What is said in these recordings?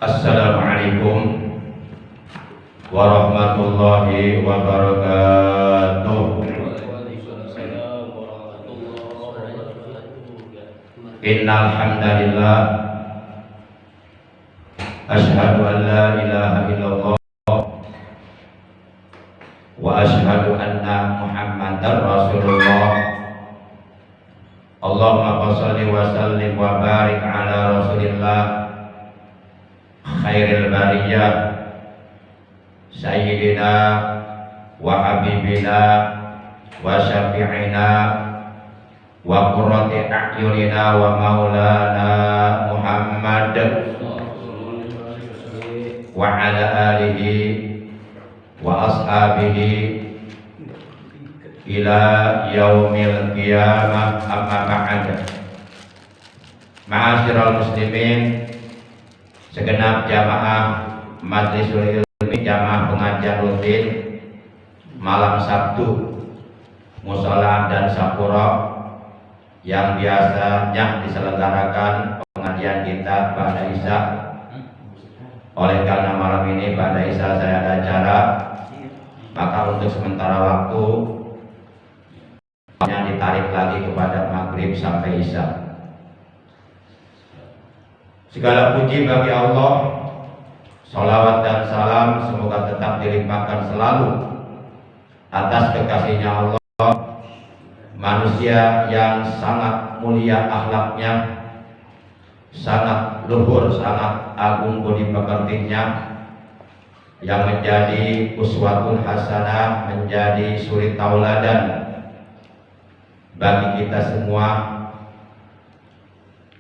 Assalamualaikum warahmatullahi wabarakatuh. Innal hamdalillah asyhadu an la ilaha illallah wa asyhadu anna Muhammadar Rasulullah. Allahumma shalli wa sallim wa barik ala Rasulillah khairil bariyah sayyidina wa habibina wa syafi'ina wa qurrati a'yunina wa maulana Muhammad wa ala alihi wa ashabihi ila yaumil qiyamah, amma ba'd. Ma'asyiral muslimin, segenap jamaah Majlisul Ilmi, jamaah pengajian rutin malam Sabtu Mushola dan Sapura yang biasanya diselenggarakan pengajian kita pada Isya. Oleh karena malam ini pada Isya saya ada acara, maka untuk sementara waktu ditarik lagi kepada maghrib sampai Isya. Segala puji bagi Allah, sholawat dan salam semoga tetap dilimpahkan selalu atas kekasihnya Allah, manusia yang sangat mulia akhlaknya, sangat luhur, sangat agung budi pekertinya, yang menjadi uswatun hasanah, menjadi suri tauladan bagi kita semua,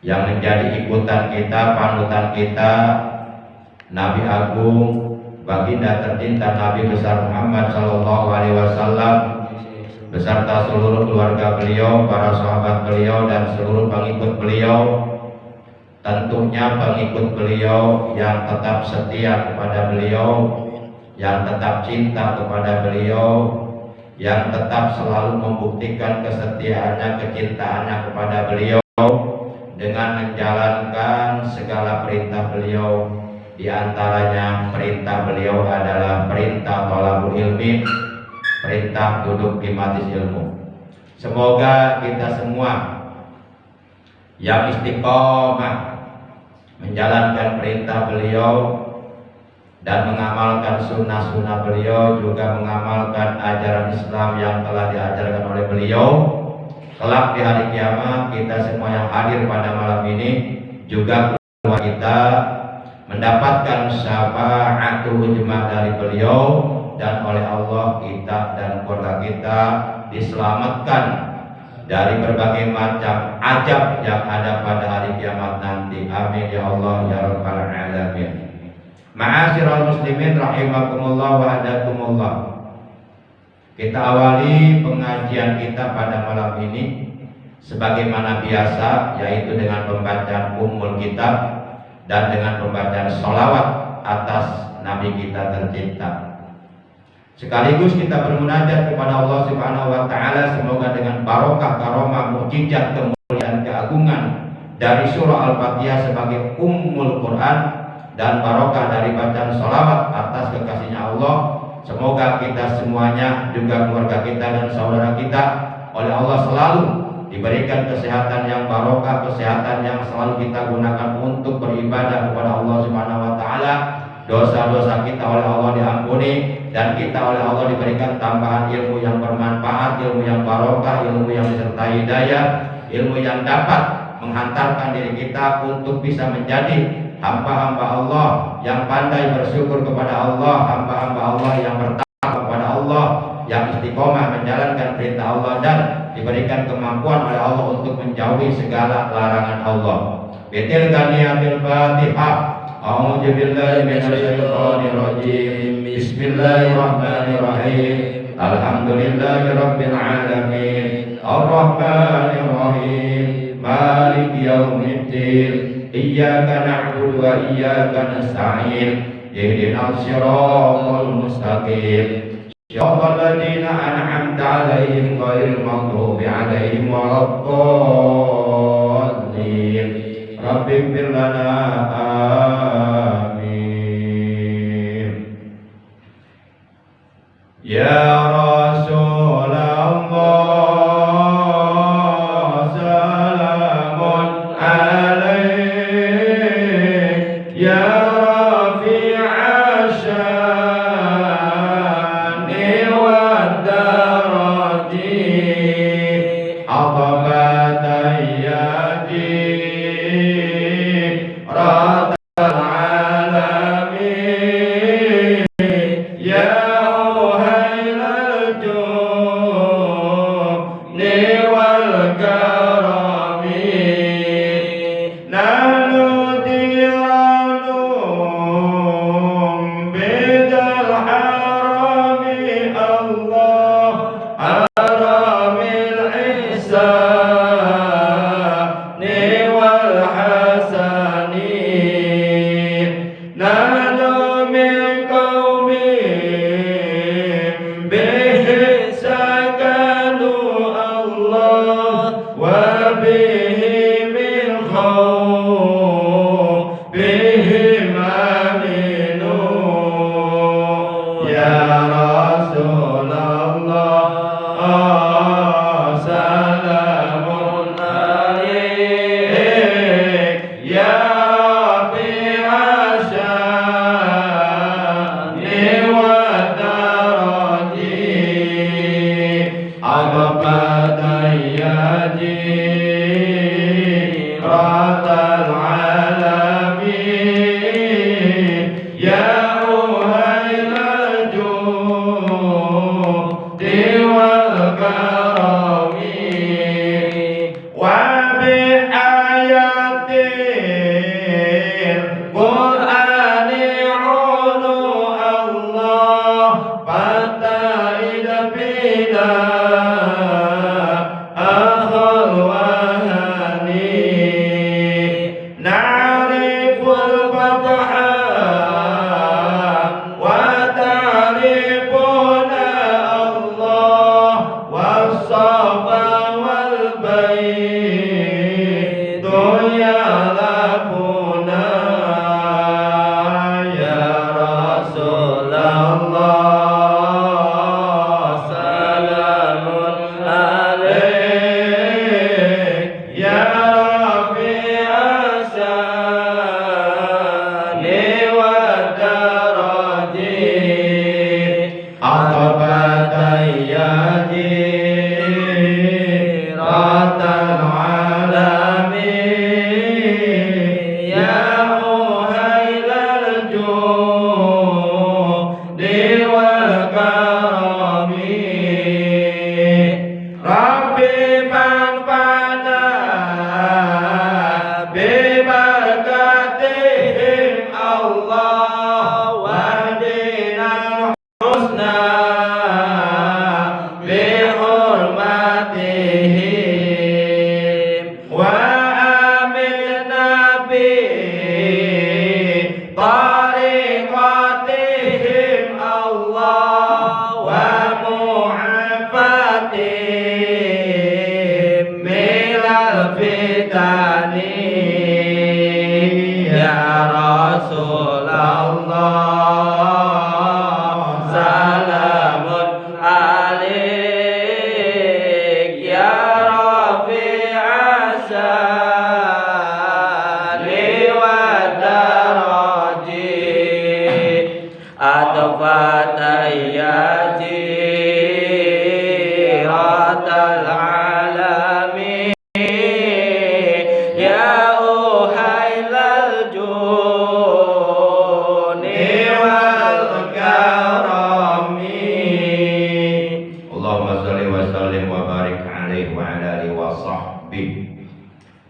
yang menjadi ikutan kita, panutan kita, Nabi Agung, baginda tercinta Nabi besar Muhammad Sallallahu Alaihi Wasallam beserta seluruh keluarga beliau, para sahabat beliau dan seluruh pengikut beliau. Tentunya pengikut beliau yang tetap setia kepada beliau, yang tetap cinta kepada beliau, yang tetap selalu membuktikan kesetiaannya, kecintaannya kepada beliau dengan menjalankan segala perintah beliau. Di antaranya perintah beliau adalah perintah thalabul ilmi, perintah duduk di majelis ilmu. Semoga kita semua yang istiqomah menjalankan perintah beliau dan mengamalkan sunnah-sunnah beliau, juga mengamalkan ajaran Islam yang telah diajarkan oleh beliau. Kelak di hari kiamat kita semua yang hadir pada malam ini, juga keluarga kita, mendapatkan syafa'atul ujma dari beliau, dan oleh Allah kita dan keluarga kita diselamatkan dari berbagai macam azab yang ada pada hari kiamat nanti. Amin ya Allah ya rabbal alamin. Ma'asyiral muslimin rahimakumullah wa hadakumullah. Kita awali pengajian kita pada malam ini sebagaimana biasa, yaitu dengan pembacaan Ummul Kitab dan dengan pembacaan sholawat atas Nabi kita tercinta. Sekaligus kita bermunajat kepada Allah Subhanahu wa taala, semoga dengan barokah, karomah, mukjizat, kemuliaan, keagungan dari surah Al-Fatihah sebagai Ummul Quran dan barokah dari bacaan sholawat atas kekasihnya Allah, semoga kita semuanya, juga keluarga kita dan saudara kita, oleh Allah selalu diberikan kesehatan yang barokah, kesehatan yang selalu kita gunakan untuk beribadah kepada Allah Subhanahu wa taala. Dosa-dosa kita oleh Allah diampuni, dan kita oleh Allah diberikan tambahan ilmu yang bermanfaat, ilmu yang barokah, ilmu yang disertai hidayah, ilmu yang dapat menghantarkan diri kita untuk bisa menjadi hamba-hamba Allah yang pandai bersyukur kepada Allah, hamba-hamba Allah yang bertakwa kepada Allah, yang istiqomah menjalankan perintah Allah, dan diberikan kemampuan oleh Allah untuk menjauhi segala larangan Allah. Bitil ganiyatil Fatihah. A'udzu billahi minasyaitonir rajim. Bismillahirrahmanirrahim. Alhamdulillahirabbil alamin. Arrahmanir rahim. Maliki yaumiddin. Iyyaka na'budu wa iyyaka nasta'in. Ihdinas siratal mustaqim. Shiratal ladzina an'amta 'alaihim ghairil maghdubi 'alaihim waladdallin. Rabbi ighfir lana, amin. Ya Rasulullah salamun alaik ya rafi'a syani wa darajati aqbatai yadi ratal alamin ya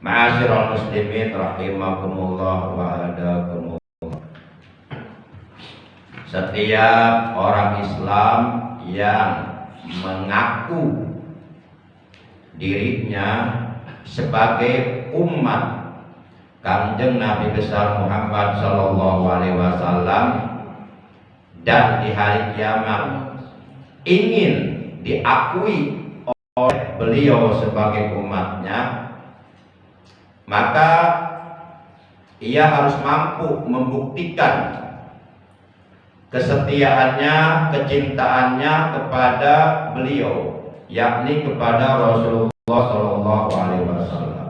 Ma'asyiral muslimin rahimakumullah wa hadakumullah. Setiap orang Islam yang mengaku dirinya sebagai umat Kanjeng Nabi besar Muhammad sallallahu alaihi wasallam dan di hari kiamat ingin diakui oleh beliau sebagai umatnya, maka ia harus mampu membuktikan kesetiaannya, kecintaannya kepada beliau, yakni kepada Rasulullah Shallallahu Alaihi Wasallam.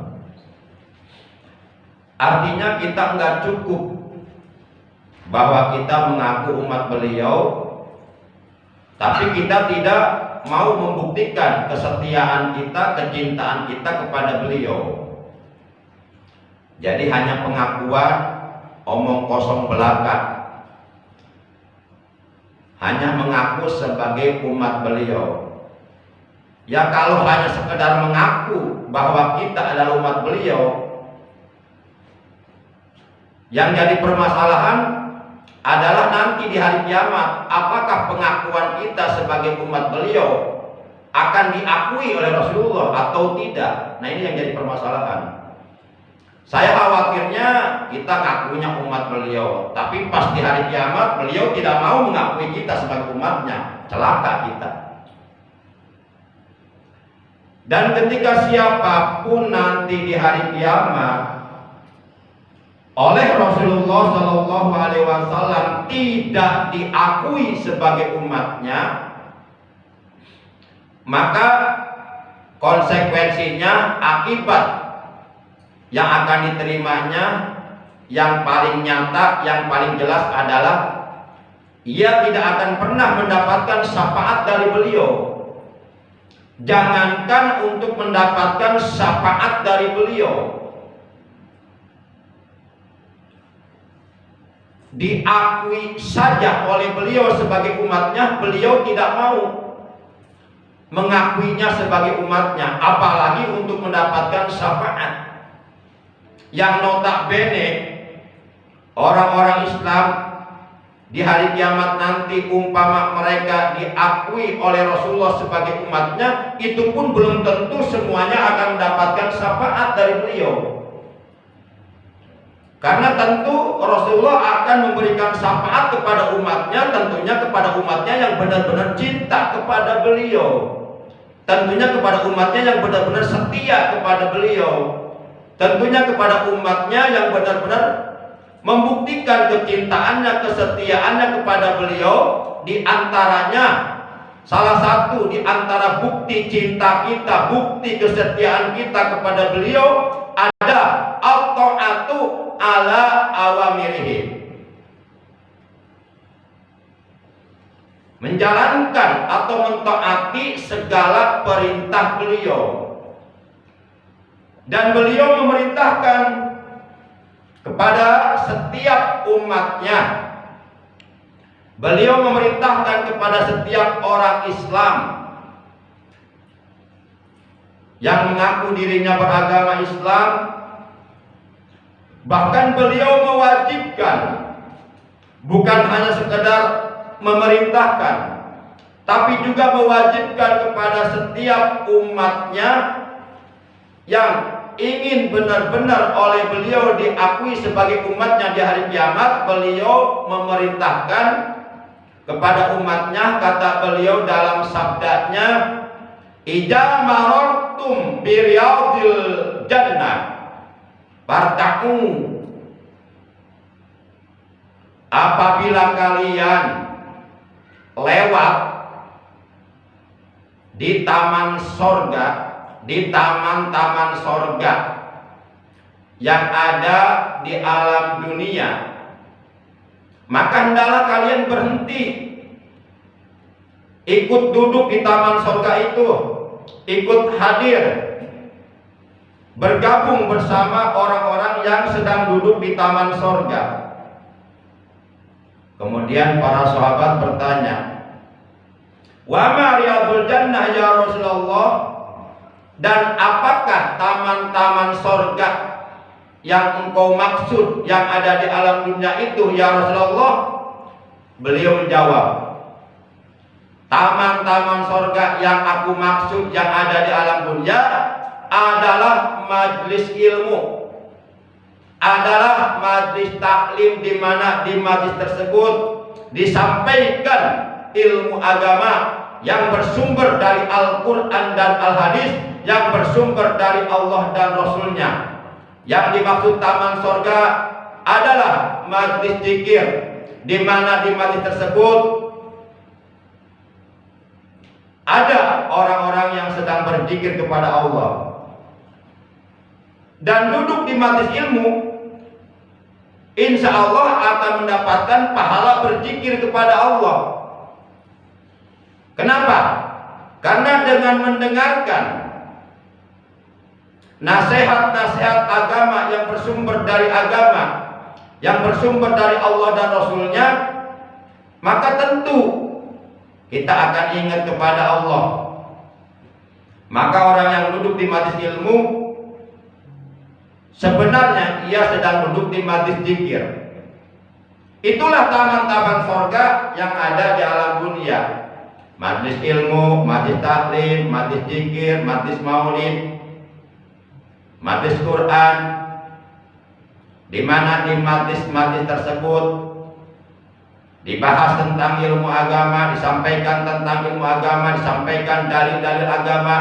Artinya kita nggak cukup bahwa kita mengaku umat beliau, tapi kita tidak mau membuktikan kesetiaan kita, kecintaan kita kepada beliau. Jadi hanya pengakuan, omong kosong belaka, hanya mengaku sebagai umat beliau. Ya kalau hanya sekedar mengaku bahwa kita adalah umat beliau, yang jadi permasalahan adalah nanti di hari kiamat, apakah pengakuan kita sebagai umat beliau akan diakui oleh Rasulullah atau tidak? Nah ini yang jadi permasalahan. Saya khawatirnya kita ngakunya umat beliau, tapi pas di hari kiamat beliau tidak mau mengakui kita sebagai umatnya, celaka kita. Dan ketika siapapun nanti di hari kiamat oleh Rasulullah Shallallahu Alaihi Wasallam tidak diakui sebagai umatnya, maka konsekuensinya, akibat yang akan diterimanya yang paling nyata, yang paling jelas adalah ia tidak akan pernah mendapatkan syafaat dari beliau. Jangankan untuk mendapatkan syafaat dari beliau, diakui saja oleh beliau sebagai umatnya, beliau tidak mau mengakuinya sebagai umatnya, apalagi untuk mendapatkan syafaat. Yang notabene orang-orang Islam di hari kiamat nanti, umpama mereka diakui oleh Rasulullah sebagai umatnya, itu pun belum tentu semuanya akan mendapatkan syafaat dari beliau. Karena tentu Rasulullah akan memberikan syafaat kepada umatnya, tentunya kepada umatnya yang benar-benar cinta kepada beliau, tentunya kepada umatnya yang benar-benar setia kepada beliau, tentunya kepada umatnya yang benar-benar membuktikan kecintaannya, kesetiaannya kepada beliau. Di antaranya, salah satu di antara bukti cinta kita, bukti kesetiaan kita kepada beliau ada at-ta'atu ala awamirihi, menjalankan atau mentaati segala perintah beliau. Dan beliau memerintahkan kepada setiap umatnya, beliau memerintahkan kepada setiap orang Islam yang mengaku dirinya beragama Islam, bahkan beliau mewajibkan, bukan hanya sekedar memerintahkan, tapi juga mewajibkan kepada setiap umatnya yang ingin benar-benar oleh beliau diakui sebagai umatnya di hari kiamat. Beliau memerintahkan kepada umatnya, kata beliau dalam sabdanya, "Idza marartum bi riyadil jannah fartaqu." Apabila kalian lewat di taman sorga, di taman-taman sorga yang ada di alam dunia, maka hendaklah kalian berhenti, ikut duduk di taman sorga itu, ikut hadir, bergabung bersama orang-orang yang sedang duduk di taman sorga. Kemudian para sahabat bertanya, "Wa ma riyadul jannah ya Rasulullah?" Dan apakah taman-taman sorga yang engkau maksud yang ada di alam dunia itu ya Rasulullah? Beliau menjawab, taman-taman sorga yang aku maksud yang ada di alam dunia adalah majlis ilmu, adalah majlis taklim, di mana di majlis tersebut disampaikan ilmu agama yang bersumber dari Al-Quran dan Al-Hadis, yang bersumber dari Allah dan Rasulnya. Yang dimaksud taman sorga adalah majlis zikir, di mana di majlis tersebut ada orang-orang yang sedang berzikir kepada Allah dan duduk di majlis ilmu, insya Allah akan mendapatkan pahala berzikir kepada Allah. Kenapa? Karena dengan mendengarkan nasihat-nasihat agama yang bersumber dari agama, yang bersumber dari Allah dan Rasulnya, maka tentu kita akan ingat kepada Allah. Maka orang yang duduk di majlis ilmu sebenarnya ia sedang duduk di majlis zikir. Itulah taman-taman surga yang ada di alam dunia. Majlis ilmu, majlis taklim, majlis zikir, majlis maulid, majlis Quran, di mana di majlis-majlis tersebut dibahas tentang ilmu agama, disampaikan tentang ilmu agama, disampaikan dalil-dalil agama,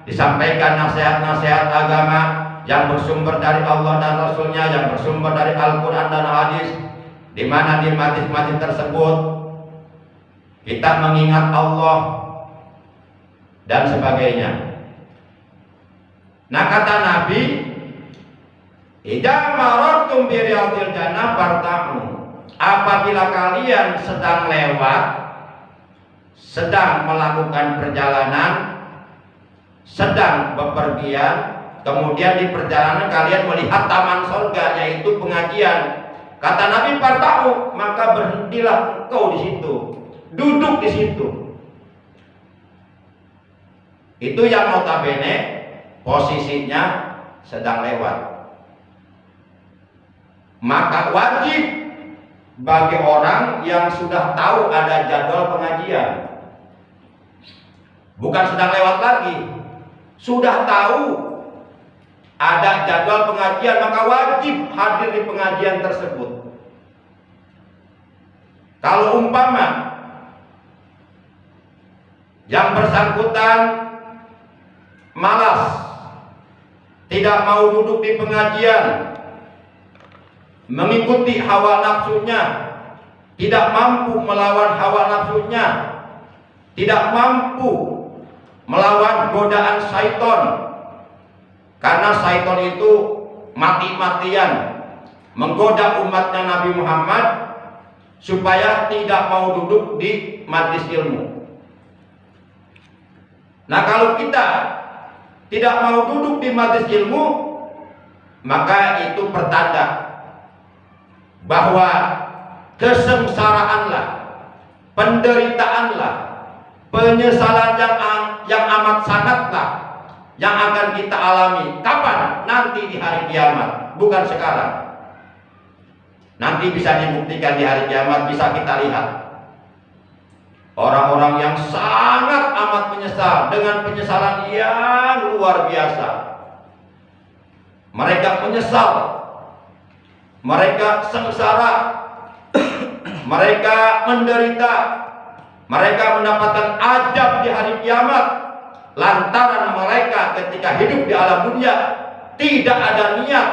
disampaikan nasihat-nasihat agama yang bersumber dari Allah dan Rasulnya, yang bersumber dari Al-Quran dan Hadis, di mana di majlis-majlis tersebut kita mengingat Allah dan sebagainya. Nah, kata Nabi, idza marartum bi riyadil jannah farta'u. Apabila kalian sedang lewat, sedang melakukan perjalanan, sedang bepergian, kemudian di perjalanan kalian melihat taman surga, yaitu pengajian. Kata Nabi, farta'u, maka berhentilah engkau di situ, duduk di situ. Itu yang notabene posisinya sedang lewat. Maka wajib bagi orang yang sudah tahu ada jadwal pengajian, bukan sedang lewat lagi, sudah tahu ada jadwal pengajian, maka wajib hadir di pengajian tersebut. Kalau umpama yang bersangkutan malas, tidak mau duduk di pengajian, mengikuti hawa nafsunya, tidak mampu melawan hawa nafsunya, tidak mampu melawan godaan syaitan, karena syaitan itu mati-matian menggoda umatnya Nabi Muhammad supaya tidak mau duduk di majlis ilmu. Nah, kalau kita tidak mau duduk di majlis ilmu, maka itu pertanda bahwa kesengsaraanlah, penderitaanlah, penyesalan yang amat sangatlah yang akan kita alami. Kapan? Nanti di hari kiamat, bukan sekarang. Nanti bisa dibuktikan di hari kiamat, bisa kita lihat orang-orang yang sangat amat menyesal dengan penyesalan yang luar biasa. Mereka menyesal, mereka sengsara, mereka menderita, mereka mendapatkan azab di hari kiamat lantaran mereka ketika hidup di alam dunia tidak ada niat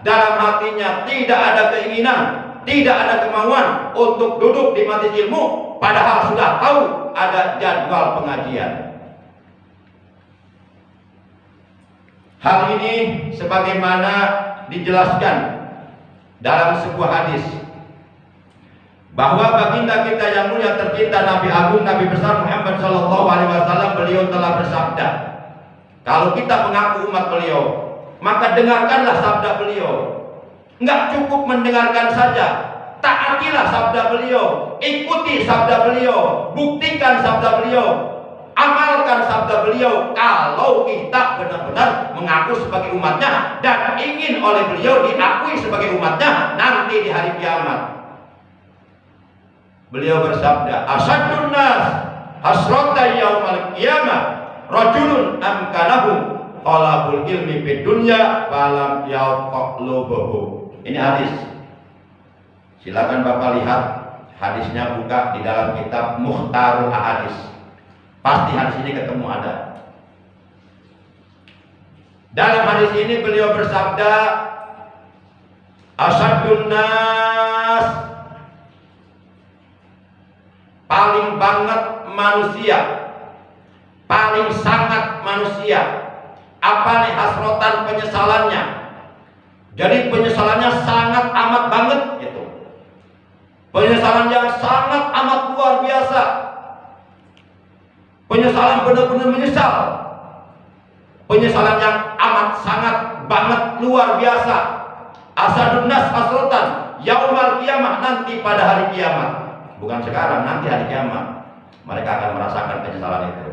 dalam hatinya, tidak ada keinginan, tidak ada kemauan untuk duduk di majlis ilmu, padahal sudah tahu ada jadwal pengajian. Hal ini sebagaimana dijelaskan dalam sebuah hadis bahwa baginda kita yang mulia tercinta, Nabi Agung, Nabi besar Muhammad Sallallahu Alaihi Wasallam, beliau telah bersabda, kalau kita mengaku umat beliau, maka dengarkanlah sabda beliau. Enggak cukup mendengarkan saja, taatilah sabda beliau, ikuti sabda beliau, buktikan sabda beliau, amalkan sabda beliau. Kalau kita benar-benar mengaku sebagai umatnya dan ingin oleh beliau diakui sebagai umatnya nanti di hari kiamat. Beliau bersabda, asyadun nas hasrata yaumal qiyamah rajulun amkanahu talabul ilmi fid dunya falam yaqlubuhu. Ini hadis. Silakan Bapak lihat hadisnya, buka di dalam kitab Mukhtarul Ahadis. Pasti hadis ini ketemu ada. Dalam hadis ini beliau bersabda, asyadun nas, paling banget manusia, paling sangat manusia. Apa nih hasrotan penyesalannya? Jadi penyesalannya sangat amat banget gitu. Penyesalan yang sangat amat luar biasa. Penyesalan benar-benar menyesal. Penyesalan yang amat sangat banget luar biasa. Asadun nas hasrotan yaumal kiamah, nanti pada hari kiamat. Bukan sekarang, nanti hari kiamat mereka akan merasakan penyesalan itu.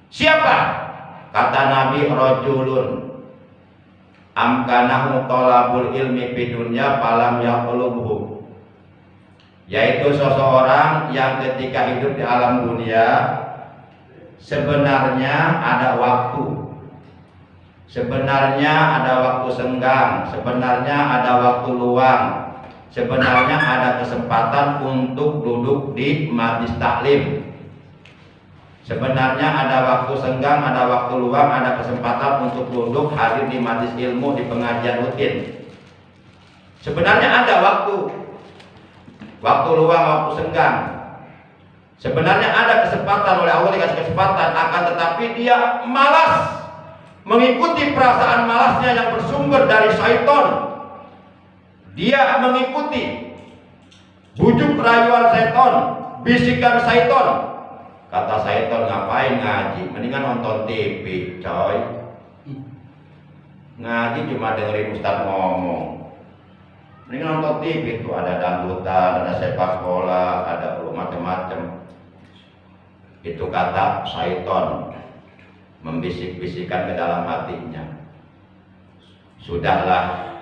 Siapa? Kata Nabi, rajulun amkanahu talabul ilmi fid dunya falam yaqlubhu, yaitu seseorang yang ketika hidup di alam dunia sebenarnya ada waktu, sebenarnya ada waktu senggang, sebenarnya ada waktu luang, sebenarnya ada kesempatan untuk duduk di majelis taklim. Sebenarnya ada waktu senggang, ada waktu luang, ada kesempatan untuk duduk hadir di majelis ilmu, di pengajian rutin. Sebenarnya ada waktu luang, waktu senggang. Sebenarnya ada kesempatan, oleh Allah dikasih kesempatan, akan tetapi dia malas mengikuti perasaan malasnya yang bersumber dari syaitan. Dia mengikuti bujuk rayuan syaitan, bisikan syaitan. Kata syaitan, ngapain ngaji? Mendingan nonton TV, coy. Ngaji cuma dengerin ustaz ngomong. Mendingan nonton TV, itu ada dangdutan, ada sepak bola, ada macam-macam. Itu kata syaitan membisik-bisikan ke dalam hatinya. Sudahlah,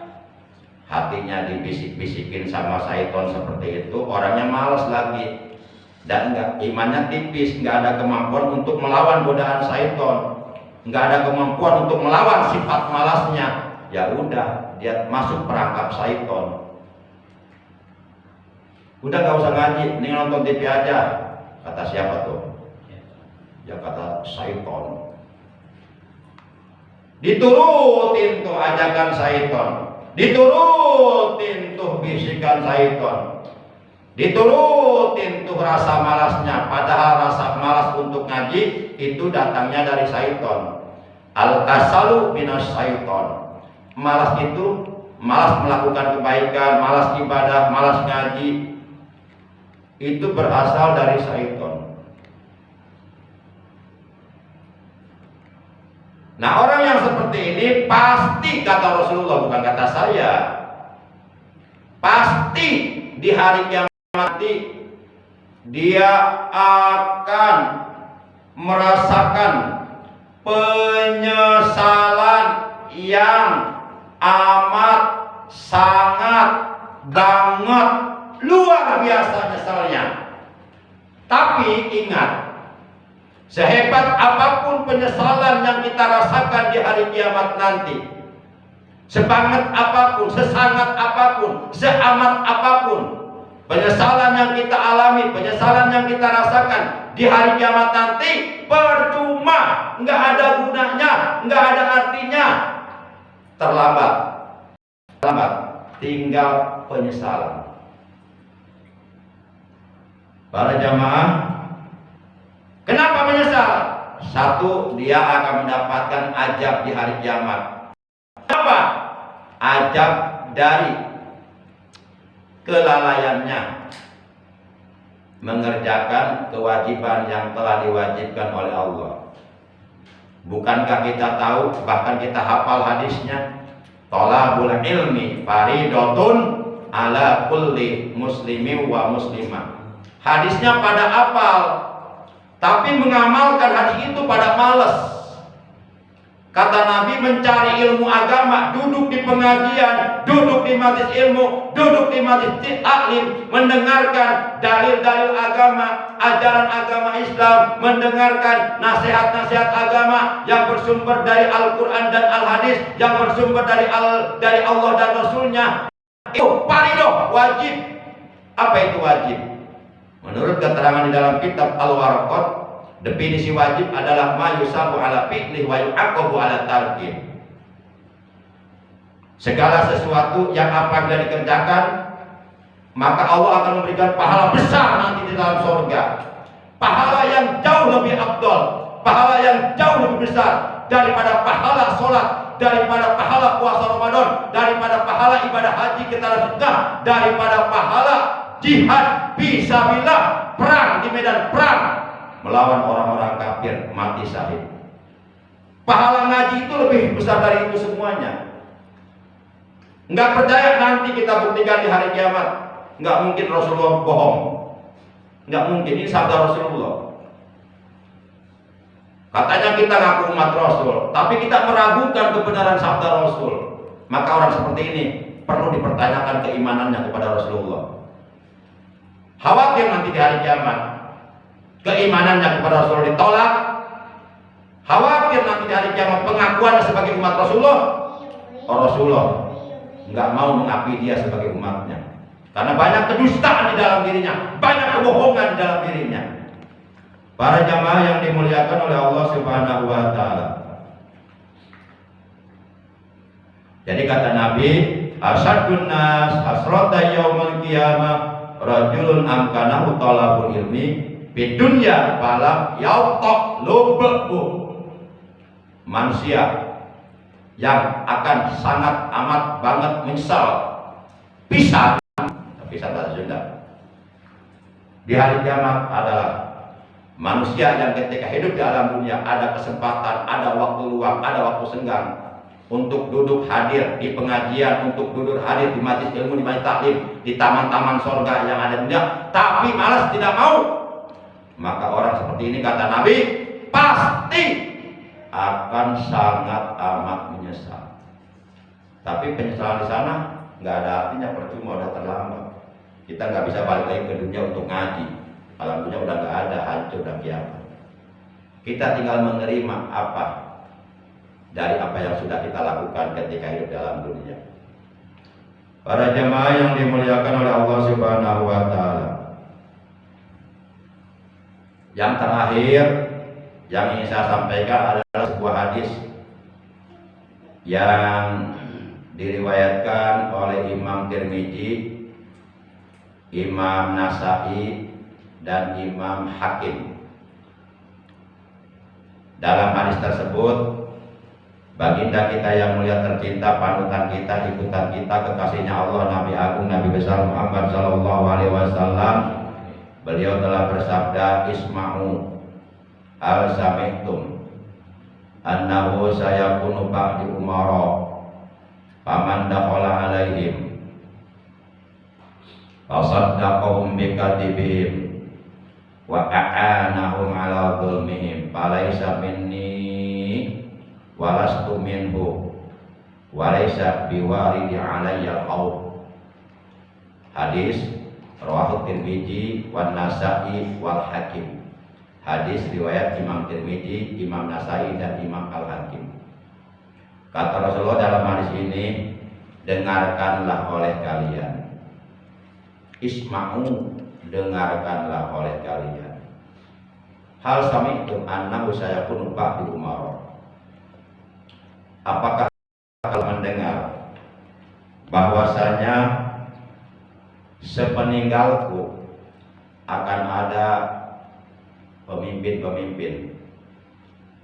hatinya dibisik-bisikin sama syaitan seperti itu, orangnya malas lagi. Dan imannya tipis, nggak ada kemampuan untuk melawan godaan syaitan, nggak ada kemampuan untuk melawan sifat malasnya. Ya udah, dia masuk perangkap syaitan. Udah nggak usah ngaji, nih nonton TV aja. Kata siapa tuh? Ya kata syaitan. Diturutin tuh ajakan syaitan, diturutin tuh bisikan syaitan, diturutin tuh rasa malasnya. Padahal rasa malas untuk ngaji itu datangnya dari syaitan. Al-kasalu minas syaitan. Malas itu, malas melakukan kebaikan, malas ibadah, malas ngaji, itu berasal dari syaitan. Nah, orang yang seperti ini pasti, kata Rasulullah, bukan kata saya, pasti di hari kiamat nanti dia akan merasakan penyesalan yang amat sangat banget luar biasa nyesalnya. Tapi ingat, sehebat apapun penyesalan yang kita rasakan di hari kiamat nanti, sebanget apapun, sesangat apapun, seamat apapun penyesalan yang kita alami, penyesalan yang kita rasakan di hari kiamat nanti, percuma, nggak ada gunanya, nggak ada artinya. Terlambat, tinggal penyesalan. Para jamaah, kenapa menyesal? Satu, dia akan mendapatkan ajab di hari kiamat. Apa? Ajab dari kelalaiannya mengerjakan kewajiban yang telah diwajibkan oleh Allah. Bukankah kita tahu, bahkan kita hafal hadisnya, thalabul ilmi faridotun ala kulli muslimi wa muslimah. Hadisnya pada hafal, tapi mengamalkan hadis itu pada malas. Kata Nabi, mencari ilmu agama, duduk di pengajian, duduk di majelis ilmu, duduk di majelis taklim, mendengarkan dalil-dalil agama, ajaran agama Islam, mendengarkan nasihat-nasihat agama yang bersumber dari Al-Quran dan Al-Hadis, yang bersumber dari Allah dan Rasulnya. Itu faridah, wajib. Apa itu wajib? Menurut keterangan di dalam kitab Al-Waraqat, definisi wajib adalah ma yusabu ala fi'li wa yu'aqabu ala tarki. Segala sesuatu yang apabila dikerjakan, maka Allah akan memberikan pahala besar nanti di dalam surga. Pahala yang jauh lebih afdal, pahala yang jauh lebih besar daripada pahala sholat, daripada pahala puasa Ramadan, daripada pahala ibadah haji ke tanah suci, daripada pahala jihad fisabilillah, perang di medan perang melawan orang-orang kafir, mati syahid. Pahala ngaji itu lebih besar dari itu semuanya. Nggak percaya, nanti kita buktikan di hari kiamat. Nggak mungkin Rasulullah bohong, nggak mungkin. Ini sabda Rasulullah. Katanya kita ngaku umat Rasul, tapi kita meragukan kebenaran sabda Rasul. Maka orang seperti ini perlu dipertanyakan keimanannya kepada Rasulullah. Khawatir nanti di hari kiamat keimanannya kepada Rasul ditolak. Khawatir nanti di hari kiamat pengakuannya sebagai umat Rasulullah, Rasulullah nggak mau mengakui dia sebagai umatnya, karena banyak kedustaan di dalam dirinya, banyak kebohongan di dalam dirinya. Para jamaah yang dimuliakan oleh Allah Subhanahu wa taala. Jadi kata Nabi, asyadun nas hasrata yaumil qiyamah rajulun amkanahu talabul ilmi fid dunya falam yauqlubu. Manusia yang akan sangat amat banget menyesal pisah bahasa Sunda di hari kiamat adalah manusia yang ketika hidup di alam dunia ada kesempatan, ada waktu luang, ada waktu senggang untuk duduk hadir di pengajian, untuk duduk hadir di majelis ilmu, di majelis taklim, di taman-taman surga yang ada di dunia, tapi malas tidak mau. Maka orang seperti ini kata Nabi pasti akan sangat amat menyesal. Tapi penyesalan di sana nggak ada artinya, percuma, udah terlambat. Kita nggak bisa balik lagi ke dunia untuk ngaji. Alam dunia udah nggak ada, hancur dan kiamat. Kita tinggal menerima apa dari apa yang sudah kita lakukan ketika hidup dalam dunia. Para jamaah yang dimuliakan oleh Allah Subhanahu wa taala. Yang terakhir yang ingin saya sampaikan adalah sebuah hadis yang diriwayatkan oleh Imam Tirmidzi, Imam Nasai, dan Imam Hakim. Dalam hadis tersebut, baginda kita yang mulia tercinta, panutan kita, ikutan kita, kekasihnya Allah, Nabi Agung, Nabi besar Muhammad Sallallahu Alaihi Wasallam, beliau telah bersabda, Isma'u al-sami'tum annahu sayakunu ba'di umara faman dakhala alaihim fasaddaqahum bikadibihim wa a'anahum ala dhulmihim falaysa minni walastu minhu walaysa biwaridi alayya al-qaw. Hadis rawahu Tirmidzi wan Nasa'i wal Hakim. Hadis riwayat Imam Tirmidzi, Imam Nasai, dan Imam Al-Hakim. Kata Rasulullah dalam hadis ini, dengarkanlah oleh kalian. Isma'u, dengarkanlah oleh kalian. Hal sami'tum annahu sayakunu ba'di umara. Apakah kalian mendengar bahwasanya sepeninggalku akan ada pemimpin-pemimpin,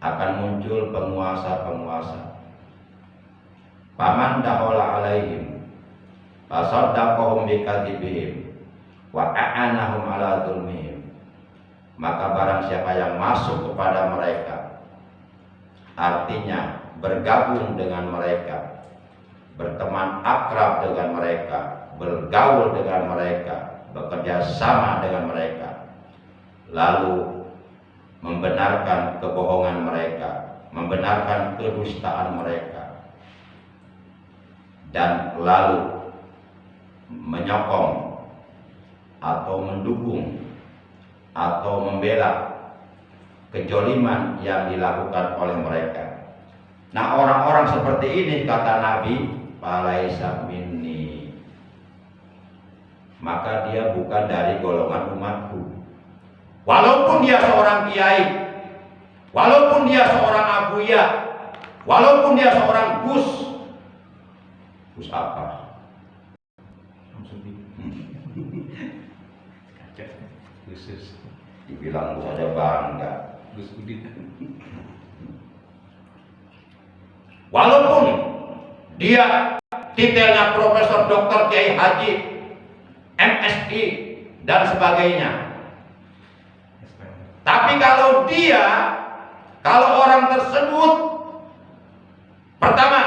akan muncul penguasa-penguasa. Faman dakhala alaihim fasaddaqahum bikadzibihim wa a'anahum ala dzulmihim. Maka barang siapa yang masuk kepada mereka, artinya bergabung dengan mereka, berteman akrab dengan mereka, bergaul dengan mereka, bekerja sama dengan mereka, lalu membenarkan kebohongan mereka, membenarkan kedustaan mereka, dan lalu menyokong atau mendukung atau membela kejoliman yang dilakukan oleh mereka. Nah, orang-orang seperti ini kata Nabi, falaisa minni, maka dia bukan dari golongan umatku. Walaupun dia seorang kiai, walaupun dia seorang abuya, walaupun dia seorang gus apa? Khusus. Dibilang saja bangga. Gus Udin. Walaupun dia titelnya Profesor Doktor Kiai Haji, MSI dan sebagainya. Tapi kalau orang tersebut pertama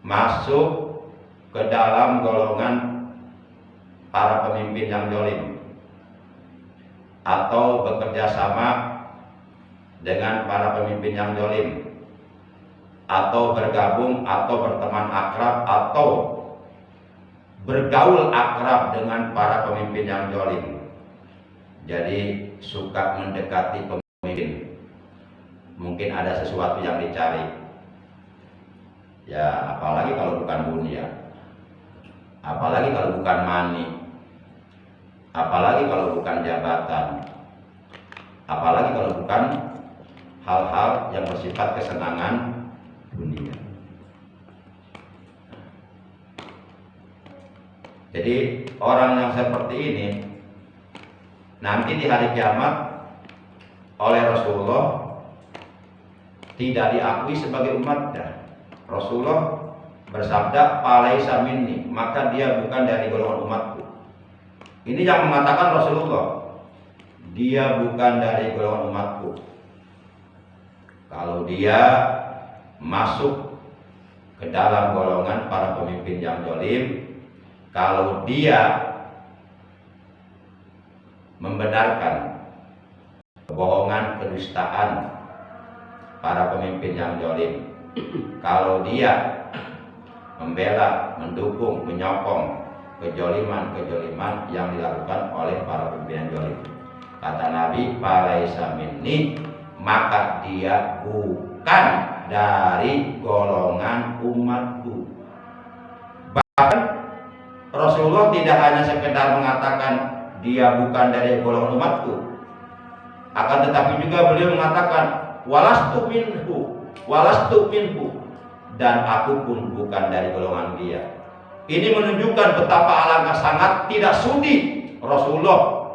masuk ke dalam golongan para pemimpin yang zalim atau bekerja sama dengan para pemimpin yang zalim atau bergabung atau berteman akrab atau bergaul akrab dengan para pemimpin yang zalim. Jadi suka mendekati pemimpin. Mungkin ada sesuatu yang dicari. Ya, apalagi kalau bukan dunia. Apalagi kalau bukan money. Apalagi kalau bukan jabatan. Apalagi kalau bukan hal-hal yang bersifat kesenangan dunia. Jadi orang yang seperti ini nanti di hari kiamat oleh Rasulullah tidak diakui sebagai umatnya. Rasulullah bersabda, "Falaisa minni," maka dia bukan dari golongan umatku. Ini yang mengatakan Rasulullah, dia bukan dari golongan umatku. Kalau dia masuk ke dalam golongan para pemimpin yang zalim, kalau dia membenarkan kebohongan, kedustaan para pemimpin yang zalim, kalau dia membela, mendukung, menyokong kejoliman yang dilakukan oleh para pemimpin yang zalim, kata Nabi, "Falaisa minni," maka dia bukan dari golongan umatku. Bahkan Rasulullah tidak hanya sekedar mengatakan dia bukan dari golongan umatku, akan tetapi juga beliau mengatakan walastu minhu, dan aku pun bukan dari golongan dia. Ini menunjukkan betapa alangkah sangat tidak sudi Rasulullah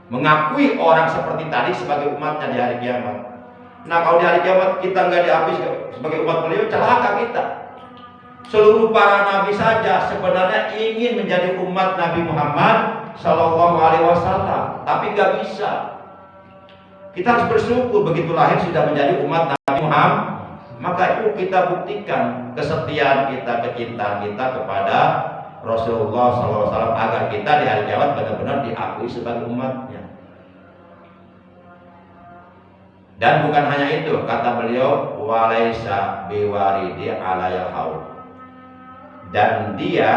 mengakui orang seperti tadi sebagai umatnya di hari kiamat. Nah, kalau di hari kiamat kita nggak diakui sebagai umat beliau, celaka kita. Seluruh para nabi saja sebenarnya ingin menjadi umat Nabi Muhammad Sallallahu Alaihi Wasallam, tapi nggak bisa. Kita harus bersyukur begitu lahir sudah menjadi umat Nabi Muhammad. Maka itu kita buktikan kesetiaan kita, kecintaan kita kepada Rasulullah SAW agar kita di hari kiamat benar-benar diakui sebagai umatnya. Dan bukan hanya itu, kata beliau, walaisa biwaridi alayal haud, dan dia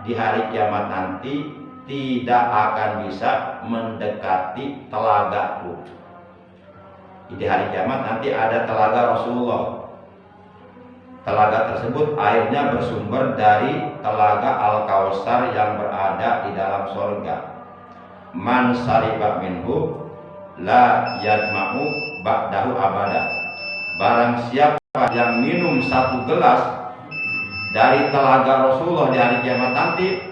di hari kiamat nanti tidak akan bisa mendekati telagaku. Di hari kiamat nanti ada telaga Rasulullah. Telaga tersebut airnya bersumber dari telaga Al-Kautsar yang berada di dalam surga. Man sariba minhu la yadma'u ba'dahu abada. Barang siapa yang minum satu gelas dari telaga Rasulullah di hari kiamat nanti,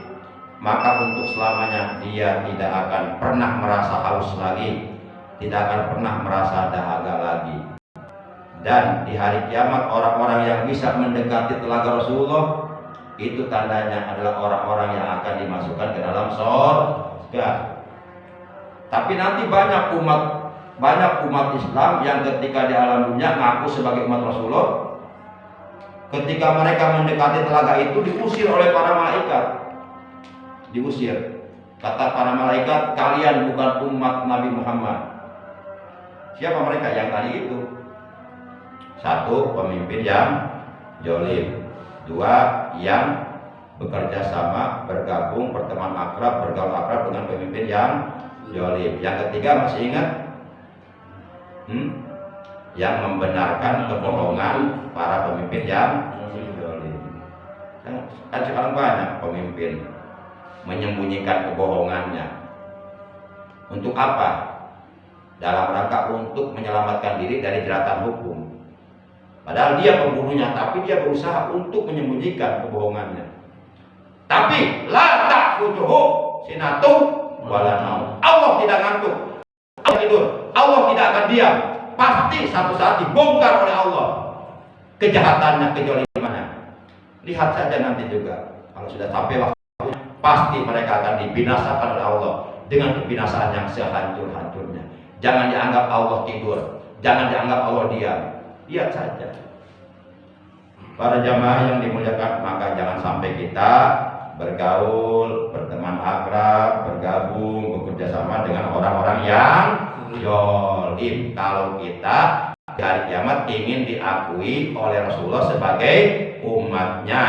maka untuk selamanya dia tidak akan pernah merasa haus lagi, tidak akan pernah merasa dahaga lagi. Dan di hari kiamat orang-orang yang bisa mendekati telaga Rasulullah itu tandanya adalah orang-orang yang akan dimasukkan ke dalam surga. Tapi nanti banyak umat Islam yang ketika di alam dunia ngaku sebagai umat Rasulullah, ketika mereka mendekati telaga itu diusir oleh para malaikat. Diusir. Kata para malaikat, kalian bukan umat Nabi Muhammad. Siapa mereka yang tadi itu? Satu, pemimpin yang zalim. Dua, yang bekerja sama, bergabung, berteman akrab, bergaul akrab dengan pemimpin yang zalim. Yang ketiga, masih ingat? Yang membenarkan kebohongan para pemimpin yang zalim. Kan sekarang banyak pemimpin menyembunyikan kebohongannya. Untuk apa? Dalam rangka untuk menyelamatkan diri dari jeratan hukum. Padahal dia pembunuhnya, tapi dia berusaha untuk menyembunyikan kebohongannya. Tapi la ta'khudhuhu sinatun wala naum. Allah tidak ngantuk, Allah tidur, Allah tidak akan diam. Pasti satu saat dibongkar oleh Allah kejahatannya, kejolimannya. Lihat saja nanti juga kalau sudah sampai waktu, pasti mereka akan dibinasakan oleh Allah dengan kebinasaan yang sehancur-hancurnya. Jangan dianggap Allah tidur, jangan dianggap Allah diam. Lihat saja. Para jamaah yang dimuliakan, maka jangan sampai kita bergaul, berteman akrab, bergabung, bekerja sama dengan orang-orang yang zalim. Kalau kita di hari kiamat ingin diakui oleh Rasulullah sebagai umatnya,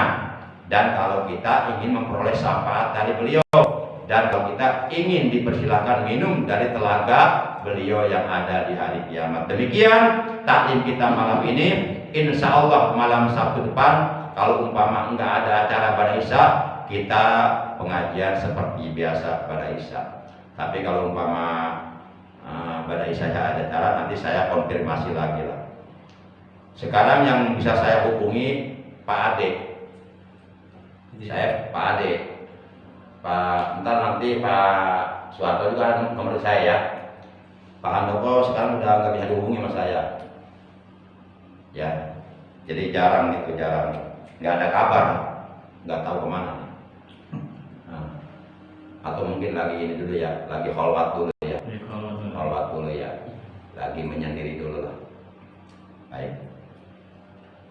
dan kalau kita ingin memperoleh syafaat dari beliau, dan kalau kita ingin dipersilakan minum dari telaga beliau yang ada di hari kiamat. Demikian taklim kita malam ini. Insya Allah malam Sabtu depan, kalau umpama enggak ada acara pada Isya, kita pengajian seperti biasa pada Isya. Tapi kalau umpama pada Isya ada acara, nanti saya konfirmasi lagi lah. Sekarang yang bisa saya hubungi Pak Ade. Saya Pak Ade. Pak, ntar nanti Pak Suharto juga ada nomor saya ya. Pak Handoko sekarang udah nggak bisa dihubungi sama saya. Ya, jadi jarang gitu, jarang. Nggak ada kabar, nggak tahu kemana. Nah, atau mungkin lagi ini dulu ya, lagi kholwat dulu ya. Kholwat dulu ya, lagi menyendiri dulu lah. Baik.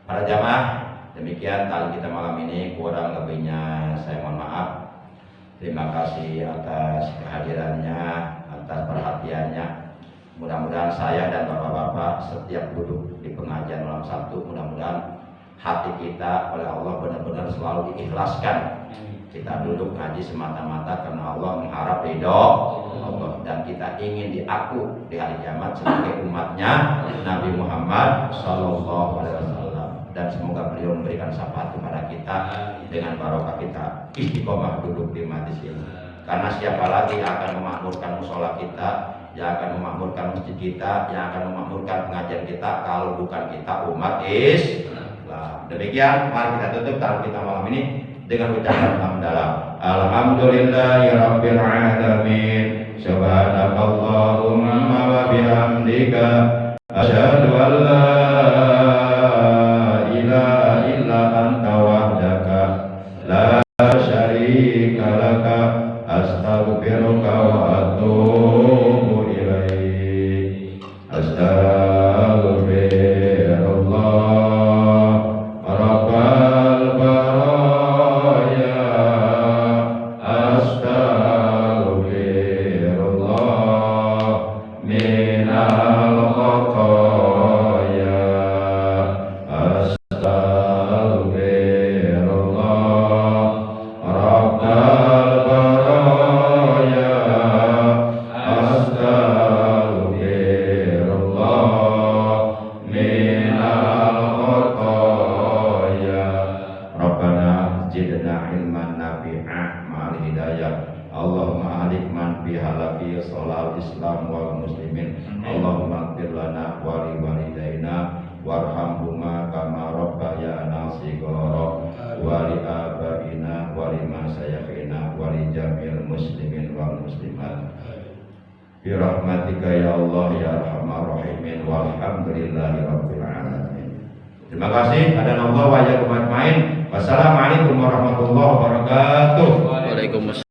Para jamaah, demikian tali kita malam ini, kurang lebihnya saya mohon maaf. Terima kasih atas kehadirannya, atas perhatiannya. Mudah-mudahan saya dan bapak-bapak setiap duduk di pengajian malam Sabtu, mudah-mudahan hati kita oleh Allah benar-benar selalu diikhlaskan. Kita duduk ngaji semata-mata karena Allah mengharap ridho Allah, dan kita ingin diaku di hari kiamat sebagai umatnya Nabi Muhammad Sallallahu Alaihi Wasallam. Dan semoga beliau memberikan syafaat kepada kita dengan barokah kita istiqomah duduk di majlis ini. Karena siapa lagi yang akan memakmurkan musola kita, yang akan memakmurkan masjid kita, yang akan memakmurkan pengajian kita kalau bukan kita umat Islam. Demikian, mari kita tutup taruh kita malam ini dengan ucapan hamdalah. Alhamdulillahirabbil alamin. Subhanakallahumma wa bihamdika asyhadu an la ilaha illa anta wahdaka la syarika laka astaghfiruka wa atubu ilaik. Astaghfirullah rabbal baraya. Astaghfirullah minal khotoya. Astaghfirullah rabbal baraya. Astaghfirullah minal khotoya. Rabbana zidna ilman nafi'a ma'al hidayah. Allahumma alik man fi halafi sholal islam wal muslimin. Allahumma ighfir lana wa li walidayna warhamhuma kama rabbayana shighara wa li abaina wa li masyayikhina wa li jami'il muslimin wal muslimat. Bi rahmatika ya Allah ya arhamar rahimin walhamdulillahi rabbil alamin. Terima kasih. Ada Allah wa ya ajmain. Wassalamualaikum warahmatullahi wabarakatuh. Waalaikumsalam.